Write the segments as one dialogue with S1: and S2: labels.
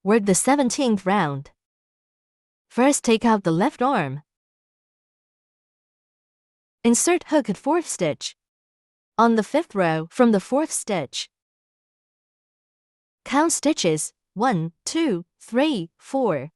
S1: Work the 17th round. First, take out the left arm. Insert hook at 4th stitch. On the 5th row from the 4th stitch. Count stitches 1, 2, 3, 4.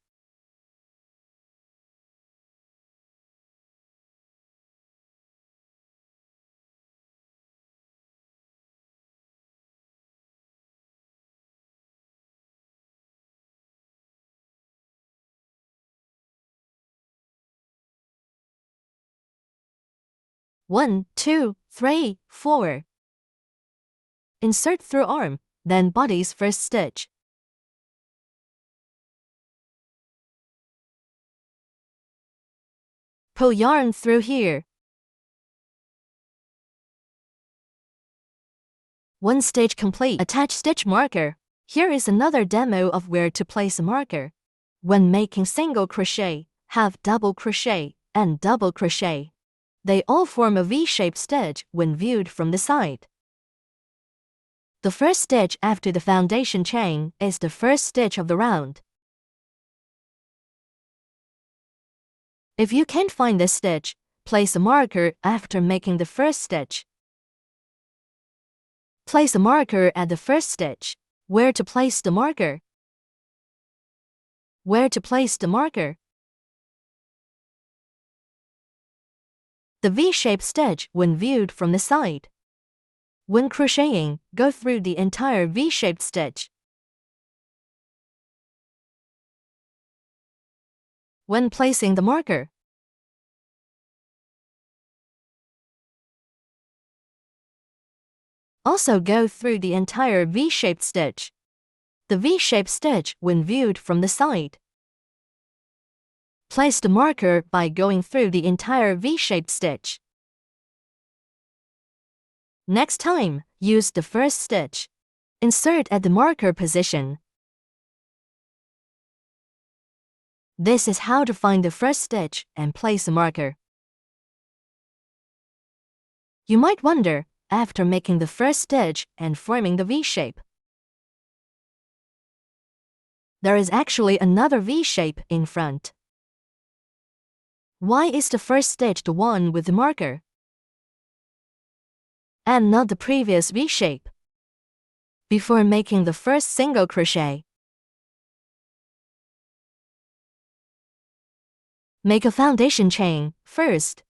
S1: One, 2, 3, 4. Insert through arm, then body's first stitch. Pull yarn through here. 1 stitch complete. Attach stitch marker. Here is another demo of where to place a marker. When making single crochet, have double crochet and double crochet. They all form a V-shaped stitch when viewed from the side. The first stitch after the foundation chain is the first stitch of the round. If you can't find this stitch, place a marker after making the first stitch. Place a marker at the first stitch. Where to place the marker? Where to place the marker? The V-shaped stitch when viewed from the side. When crocheting, go through the entire V-shaped stitch. When placing the marker, also go through the entire V-shaped stitch. The V-shaped stitch when viewed from the side. Place the marker by going through the entire V-shaped stitch. Next time, use the first stitch. Insert at the marker position. This is how to find the first stitch and place a marker. You might wonder, after making the first stitch and forming the V-shape, there is actually another V-shape in front. Why is the first stitch the one with the marker, and not the previous V-shape? Before making the first single crochet, make a foundation chain first.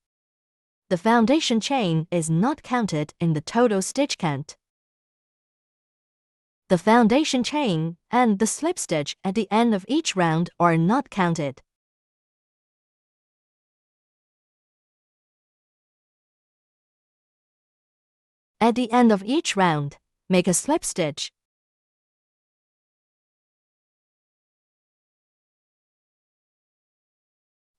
S1: The foundation chain is not counted in the total stitch count. The foundation chain and the slip stitch at the end of each round are not counted. At the end of each round, make a slip stitch.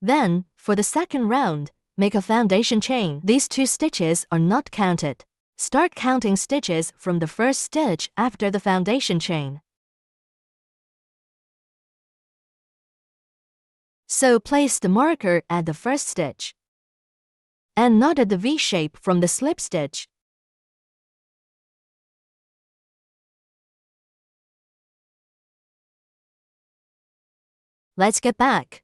S1: Then, for the second round, make a foundation chain. These 2 stitches are not counted. Start counting stitches from the first stitch after the foundation chain. So place the marker at the first stitch, and not at the V-shape from the slip stitch. Let's get back.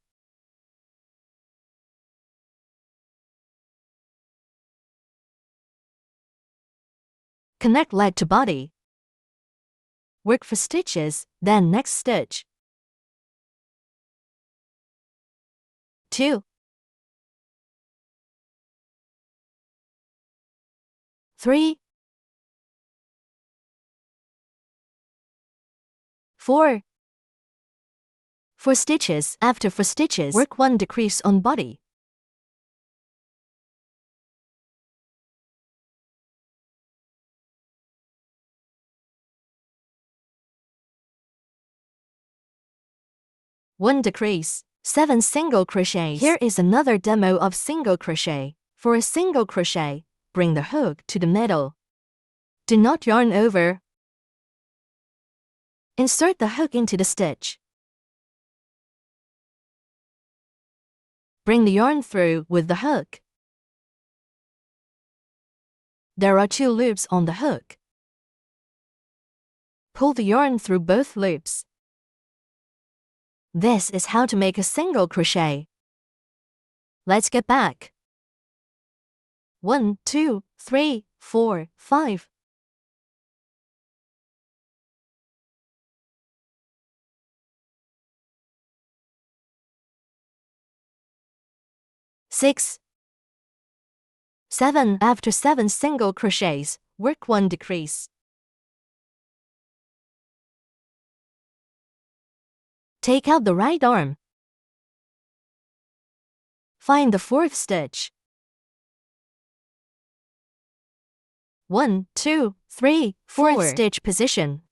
S1: Connect leg to body. Work for stitches, then next stitch. 2, 3, 4. 4 stitches. After 4 stitches, work 1 decrease on body. One decrease. 7 single crochets. Here is another demo of single crochet. For a single crochet, bring the hook to the middle. Do not yarn over. Insert the hook into the stitch. Bring the yarn through with the hook. There are 2 loops on the hook. Pull the yarn through both loops. This is how to make a single crochet. Let's get back. 1, 2, 3, 4, 5. 6, 7. After 7 single crochets, work 1 decrease. Take out the right arm. Find the 4th stitch. 1, 2, 3, 4th stitch position.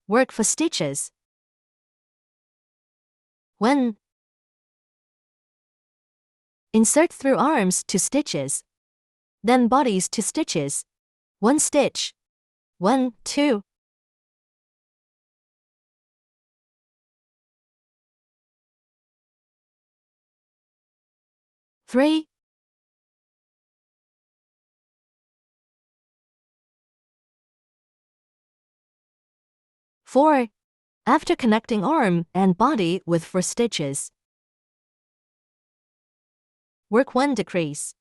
S1: Work for stitches. 1. Insert through arms to stitches. Then bodies to stitches. 1 stitch. 1, 2. 3. 4. After connecting arm and body with 4 stitches, work 1 decrease.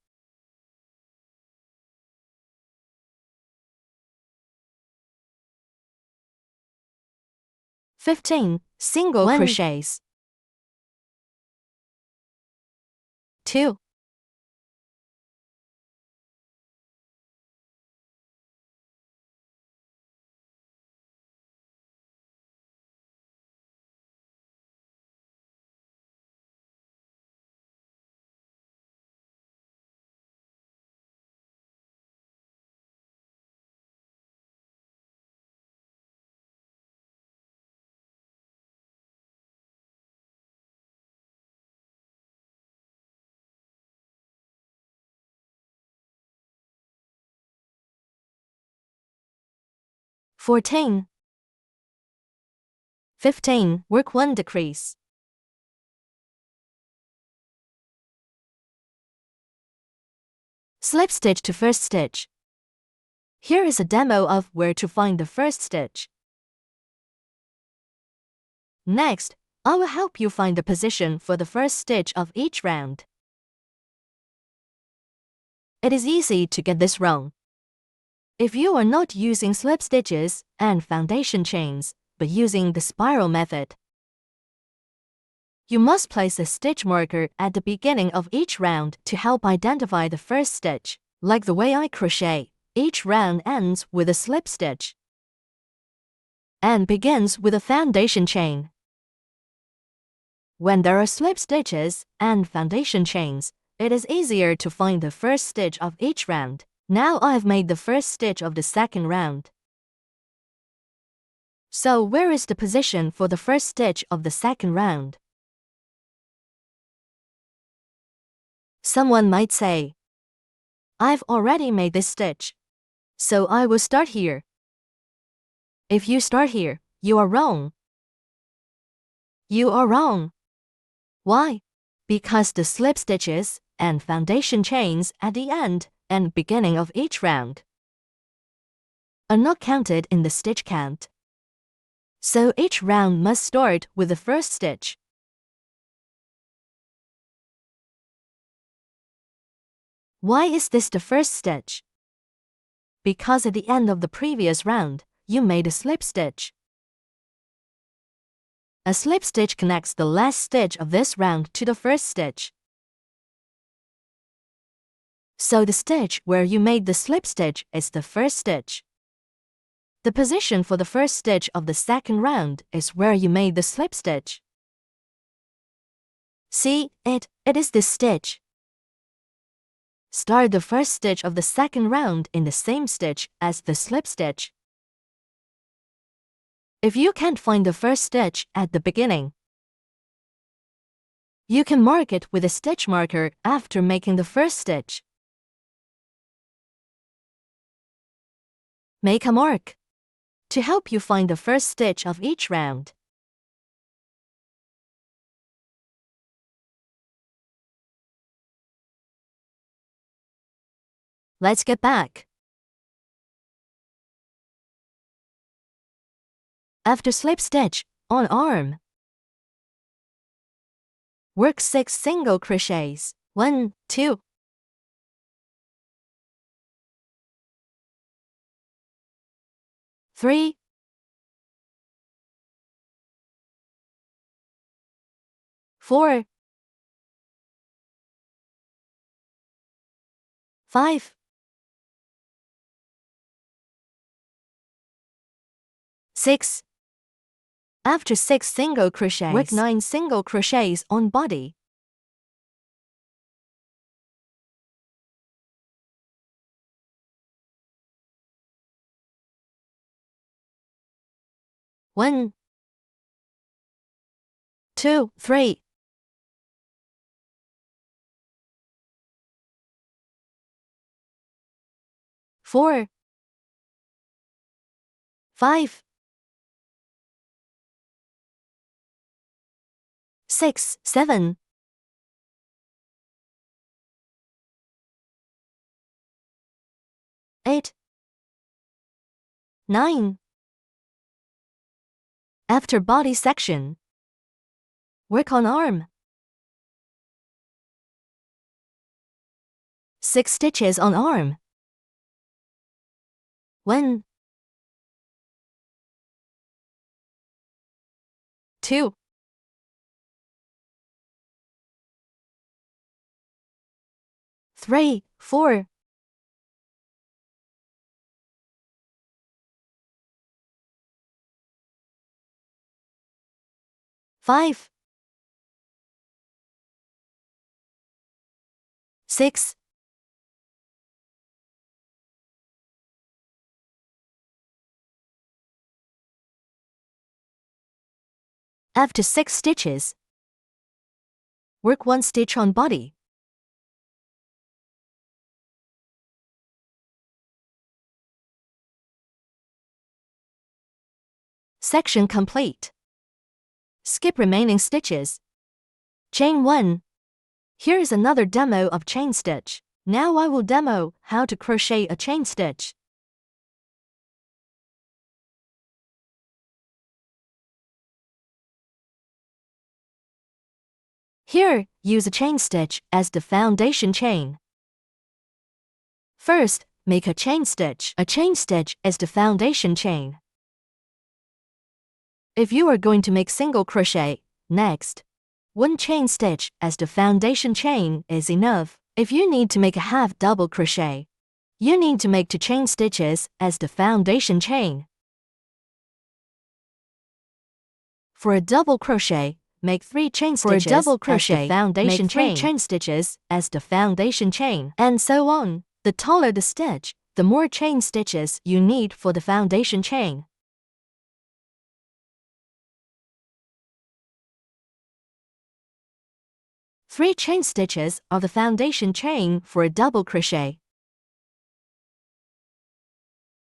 S1: 15 single crochets. 2. 14. 15. Work 1 decrease. Slip stitch to first stitch. Here is a demo of where to find the first stitch. Next, I will help you find the position for the first stitch of each round. It is easy to get this wrong. If you are not using slip stitches and foundation chains, but using the spiral method, you must place a stitch marker at the beginning of each round to help identify the first stitch. Like the way I crochet, each round ends with a slip stitch and begins with a foundation chain. When there are slip stitches and foundation chains, it is easier to find the first stitch of each round. Now I've made the first stitch of the second round. So where is the position for the first stitch of the second round? Someone might say, I've already made this stitch, so I will start here. If you start here, you are wrong. You are wrong. Why? Because the slip stitches and foundation chains at the end and beginning of each round are not counted in the stitch count. So each round must start with the first stitch. Why is this the first stitch? Because at the end of the previous round, you made a slip stitch. A slip stitch connects the last stitch of this round to the first stitch. So the stitch where you made the slip stitch is the first stitch. The position for the first stitch of the second round is where you made the slip stitch. See, it is this stitch. Start the first stitch of the second round in the same stitch as the slip stitch. If you can't find the first stitch at the beginning, you can mark it with a stitch marker after making the first stitch. Make a mark to help you find the first stitch of each round. Let's get back. After slip stitch, on arm. Work 6 single crochets. 1, 2, 3, 4, 5, 6. After 6 single crochets, work 9 single crochets on body. One, 2, 3, 4, 5, 6, 7, 8, 9. After body section, work on arm. 6 stitches on arm. 1, 2, 3, 4, 5, 6, 'After 6 stitches, work 1 stitch on body. Section complete. Skip remaining stitches. Chain 1. Here is another demo of chain stitch. Now I will demo how to crochet a chain stitch. Here, use a chain stitch as the foundation chain. First, make a chain stitch. A chain stitch is the foundation chain. If you are going to make single crochet, next, 1 chain stitch as the foundation chain is enough. If you need to make a half double crochet, you need to make 2 chain stitches as the foundation chain. For a double crochet, make 3 chain stitches. For a double crochet, as the foundation make 3 chain. Chain stitches as the foundation chain, and so on. The taller the stitch, the more chain stitches you need for the foundation chain. Three chain stitches are the foundation chain for a double crochet.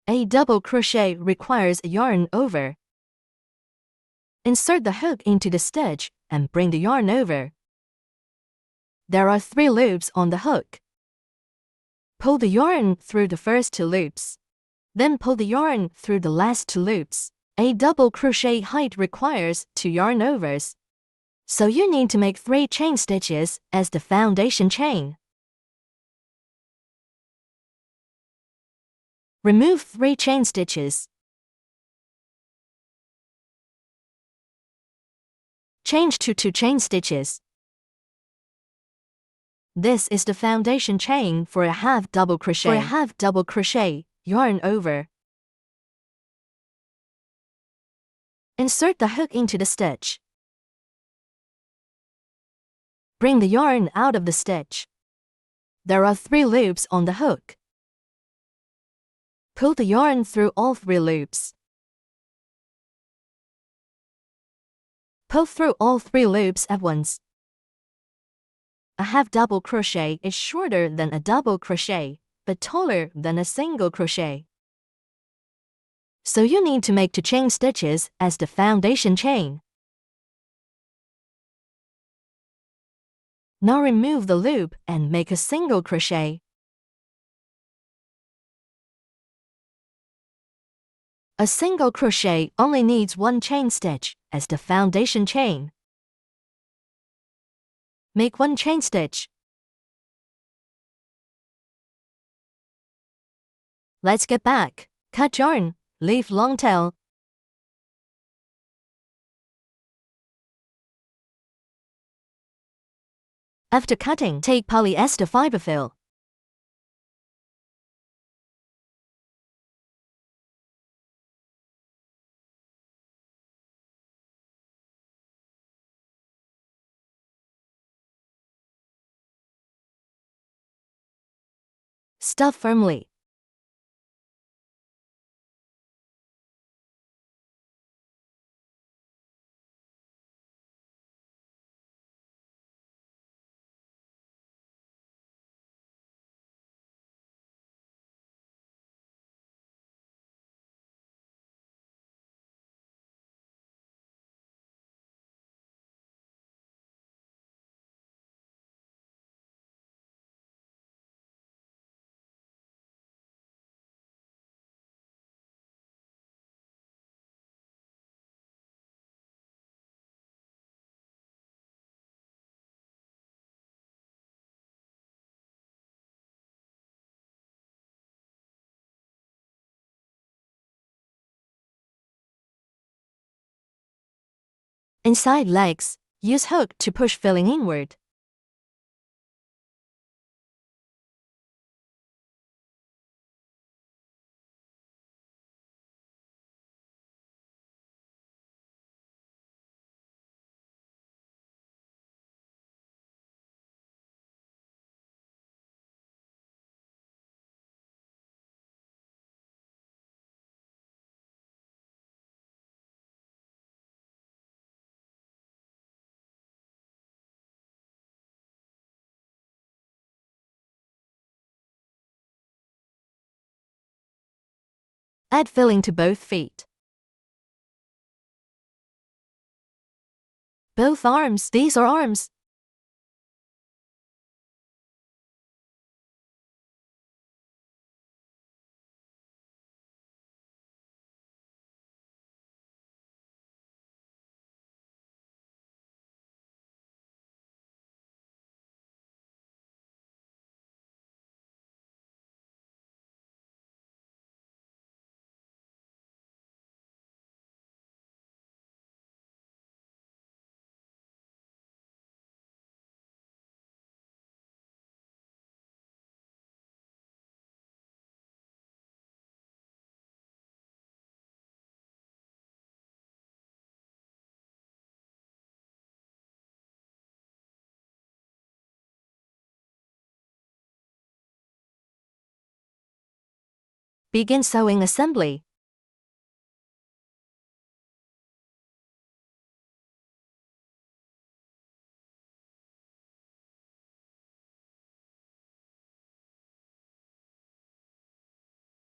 S1: A double crochet requires a yarn over. Insert the hook into the stitch and bring the yarn over. There are 3 loops on the hook. Pull the yarn through the first 2 loops. Then pull the yarn through the last 2 loops. A double crochet height requires 2 yarn overs. So you need to make 3 chain stitches as the foundation chain. Remove 3 chain stitches. Change to 2 chain stitches. This is the foundation chain for a half double crochet. For a half double crochet, yarn over. Insert the hook into the stitch. Bring the yarn out of the stitch. There are 3 loops on the hook. Pull the yarn through all 3 loops. Pull through all 3 loops at once. A half double crochet is shorter than a double crochet, but taller than a single crochet. So you need to make 2 chain stitches as the foundation chain. Now remove the loop and make a single crochet. A single crochet only needs one chain stitch as the foundation chain. Make one chain stitch. Let's get back. Cut yarn, leave long tail. After cutting, take polyester fiber fill. Stuff firmly. Inside legs, use hook to push filling inward. Add filling to both feet. Both arms. These are arms. Begin sewing assembly.